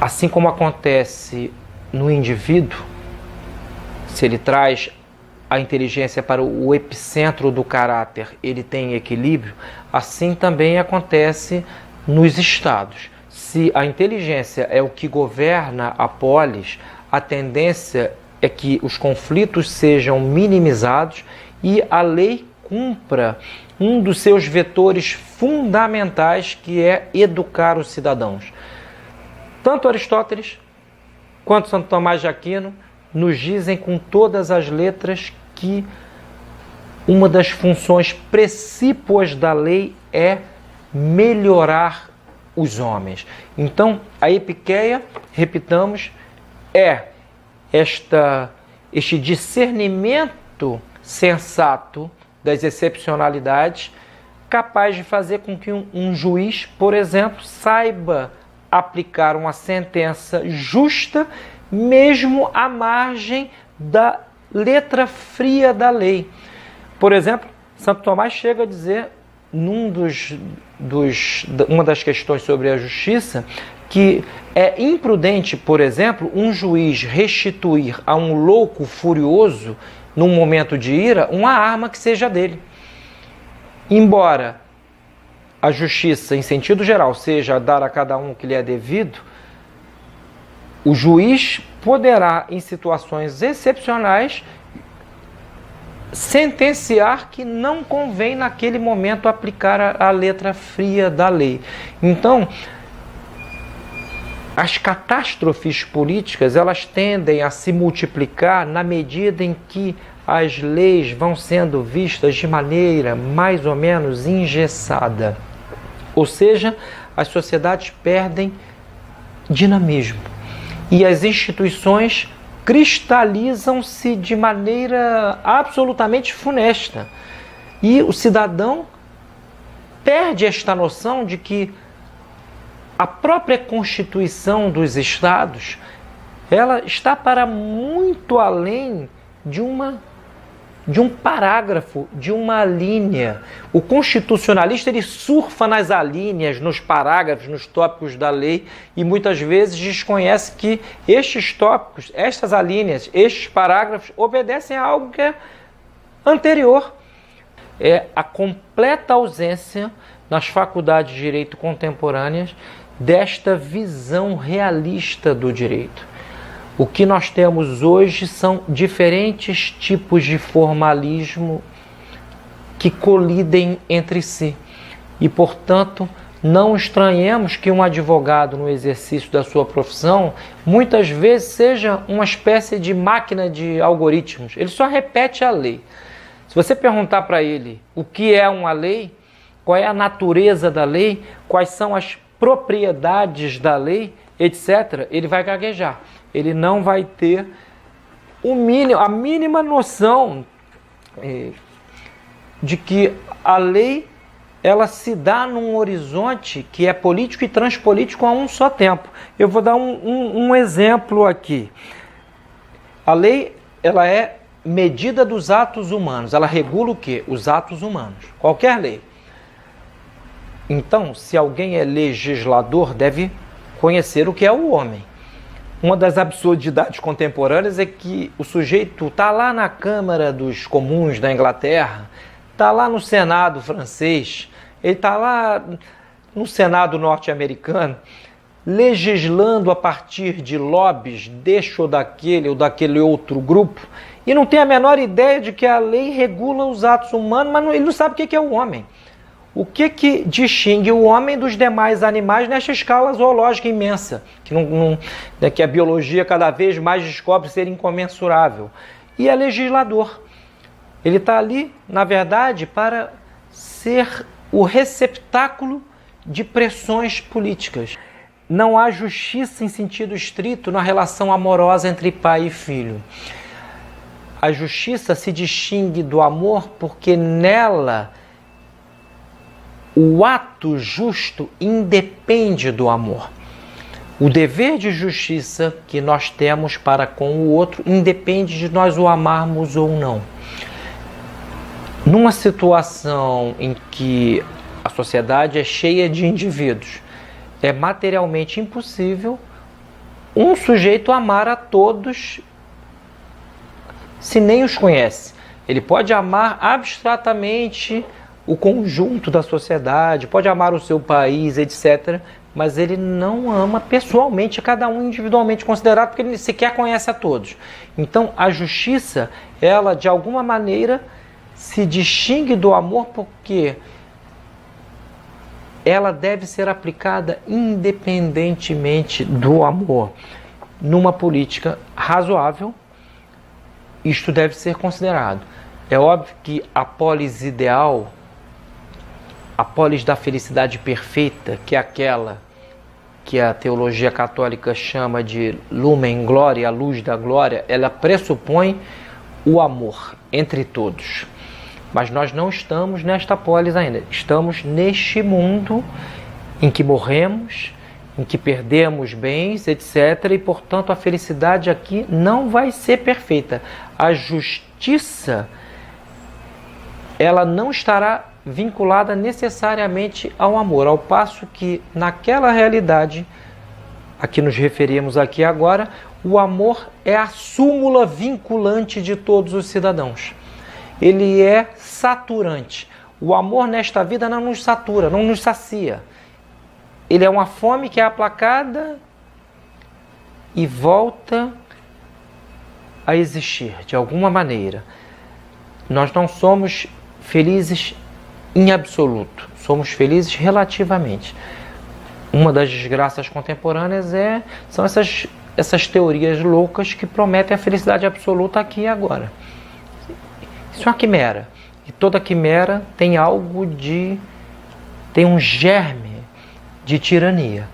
assim como acontece no indivíduo, se ele traz a inteligência para o epicentro do caráter, ele tem equilíbrio, assim também acontece nos estados. Se a inteligência é o que governa a polis, a tendência é que os conflitos sejam minimizados e a lei cumpra um dos seus vetores fundamentais, que é educar os cidadãos. Tanto Aristóteles quanto Santo Tomás de Aquino nos dizem com todas as letras que uma das funções precípuas da lei é melhorar os homens. Então, a epiqueia, repitamos, é este discernimento sensato das excepcionalidades, capaz de fazer com que um juiz, por exemplo, saiba aplicar uma sentença justa, mesmo à margem da letra fria da lei. Por exemplo, Santo Tomás chega a dizer, uma das questões sobre a justiça, que é imprudente, por exemplo, um juiz restituir a um louco furioso, num momento de ira, uma arma que seja dele. Embora a justiça, em sentido geral, seja dar a cada um o que lhe é devido, o juiz poderá, em situações excepcionais, sentenciar que não convém naquele momento aplicar a letra fria da lei. Então, as catástrofes políticas, elas tendem a se multiplicar na medida em que as leis vão sendo vistas de maneira mais ou menos engessada. Ou seja, as sociedades perdem dinamismo e as instituições cristalizam-se de maneira absolutamente funesta. E o cidadão perde esta noção de que a própria constituição dos estados, ela está para muito além de um parágrafo, de uma linha. O constitucionalista, ele surfa nas alíneas, nos parágrafos, nos tópicos da lei, e muitas vezes desconhece que estes tópicos, estas alíneas, estes parágrafos obedecem a algo que é anterior. É a completa ausência nas faculdades de direito contemporâneas desta visão realista do direito. O que nós temos hoje são diferentes tipos de formalismo que colidem entre si. E, portanto, não estranhemos que um advogado, no exercício da sua profissão, muitas vezes seja uma espécie de máquina de algoritmos. Ele só repete a lei. Se você perguntar para ele o que é uma lei, qual é a natureza da lei, quais são as propriedades da lei, etc., ele vai gaguejar. Ele não vai ter a mínima noção de que a lei, ela se dá num horizonte que é político e transpolítico a um só tempo. Eu vou dar um exemplo aqui. A lei, ela é medida dos atos humanos. Ela regula o quê? Os atos humanos. Qualquer lei. Então, se alguém é legislador, deve conhecer o que é o homem. Uma das absurdidades contemporâneas é que o sujeito está lá na Câmara dos Comuns da Inglaterra, está lá no Senado francês, ele está lá no Senado norte-americano, legislando a partir de lobbies deste ou daquele outro grupo, e não tem a menor ideia de que a lei regula os atos humanos, mas ele não sabe o que é o homem. O que distingue o homem dos demais animais nesta escala zoológica imensa, que a biologia cada vez mais descobre ser incomensurável? E é legislador. Ele está ali, na verdade, para ser o receptáculo de pressões políticas. Não há justiça em sentido estrito na relação amorosa entre pai e filho. A justiça se distingue do amor porque nela o ato justo independe do amor. O dever de justiça que nós temos para com o outro independe de nós o amarmos ou não. Numa situação em que a sociedade é cheia de indivíduos, é materialmente impossível um sujeito amar a todos se nem os conhece. Ele pode amar abstratamente o conjunto da sociedade, pode amar o seu país, etc., mas ele não ama pessoalmente cada um individualmente considerado, porque ele sequer conhece a todos. Então, a justiça, ela de alguma maneira se distingue do amor porque ela deve ser aplicada independentemente do amor. Numa política razoável, isto deve ser considerado. É óbvio que a polis ideal, a polis da felicidade perfeita, que é aquela que a teologia católica chama de lumen gloria, a luz da glória, ela pressupõe o amor entre todos. Mas nós não estamos nesta polis ainda. Estamos neste mundo em que morremos, em que perdemos bens, etc. E, portanto, a felicidade aqui não vai ser perfeita. A justiça, ela não estará vinculada necessariamente ao amor, ao passo que naquela realidade a que nos referimos aqui agora, o amor é a súmula vinculante de todos os cidadãos. Ele é saturante. O amor nesta vida não nos satura, não nos sacia. Ele é uma fome que é aplacada e volta a existir de alguma maneira. Nós não somos felizes em absoluto, somos felizes relativamente. Uma das desgraças contemporâneas são essas teorias loucas que prometem a felicidade absoluta aqui e agora. Isso é uma quimera. E toda quimera tem um germe de tirania.